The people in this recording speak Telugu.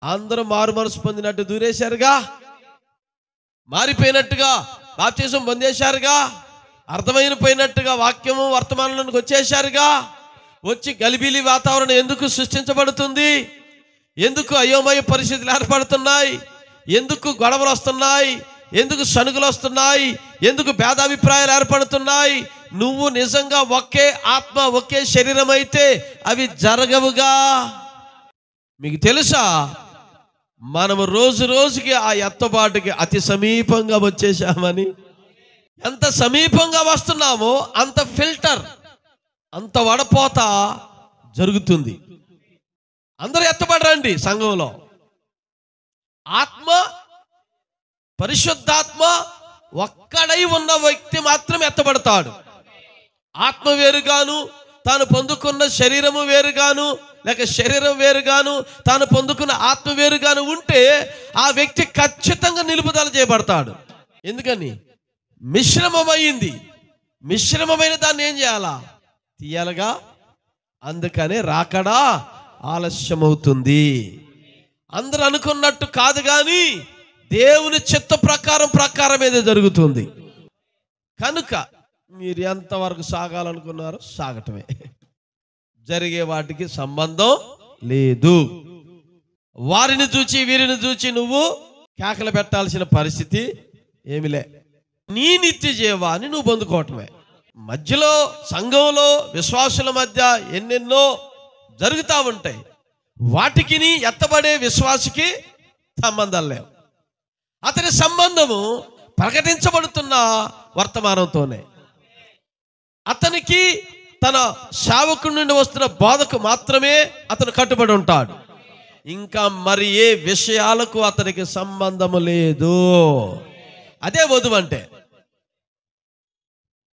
అందరూ మారు మనసు పొందినట్టు దూరేశారుగా, మారిపోయినట్టుగా బాప్తిసం పొందేశారుగా, అర్థమైన పోయినట్టుగా వాక్యము వర్తమానంలోకి వచ్చేశారుగా. వచ్చి గలిబిలి వాతావరణం ఎందుకు సృష్టించబడుతుంది? ఎందుకు అయోమయ పరిస్థితులు ఏర్పడుతున్నాయి? ఎందుకు గొడవలు వస్తున్నాయి? ఎందుకు సనుగులు వస్తున్నాయి? ఎందుకు భేదాభిప్రాయాలు ఏర్పడుతున్నాయి? నువ్వు నిజంగా ఒకే ఆత్మ ఒకే శరీరం అయితే అవి జరగవుగా. మీకు తెలుసా, మనము రోజు రోజుకి ఆ ఎత్తబాటుకి అతి సమీపంగా వచ్చేసామని. ఎంత సమీపంగా వస్తున్నామో అంత ఫిల్టర్, అంత వడపోత జరుగుతుంది. అందరూ ఎత్తబడరండి సంఘంలో. ఆత్మ, పరిశుద్ధాత్మ ఒక్కడై ఉన్న వ్యక్తి మాత్రం ఎత్తబడతాడు. ఆత్మ వేరుగాను, తాను పొందుకున్న శరీరము వేరుగాను, లేక శరీరం వేరుగాను, తాను పొందుకున్న ఆత్మ వేరుగాను ఉంటే ఆ వ్యక్తి ఖచ్చితంగా నిలుపుదల చేయబడతాడు. ఎందుకని? మిశ్రమమైంది. మిశ్రమమైన దాన్ని ఏం చేయాలా? తీయాలగా. అందుకనే రాకడా ఆలస్యమవుతుంది. అందరూ అనుకున్నట్టు కాదు, కానీ దేవుని చిత్త ప్రకారం ఏదో జరుగుతుంది. కనుక మీరు ఎంతవరకు సాగాలనుకున్నారో సాగటమే, జరిగే వాటికి సంబంధం లేదు. వారిని చూచి వీరిని చూచి నువ్వు కేకలు పెట్టాల్సిన పరిస్థితి ఏమిలే. నీ నిత్య జీవాన్ని నువ్వు పొందుకోవటమే. మధ్యలో సంఘంలో విశ్వాసుల మధ్య ఎన్నెన్నో జరుగుతూ ఉంటాయి. వాటికి ఎత్తబడే విశ్వాసికి సంబంధాలు లేవు. అతని సంబంధము ప్రకటించబడుతున్న వర్తమానంతోనే. అతనికి తన సేవకుడి నుండి వస్తున్న బోధకు మాత్రమే అతను కట్టుబడి ఉంటాడు. ఇంకా మరి ఏ విషయాలకు అతనికి సంబంధము లేదు. అదే వధువు అంటే.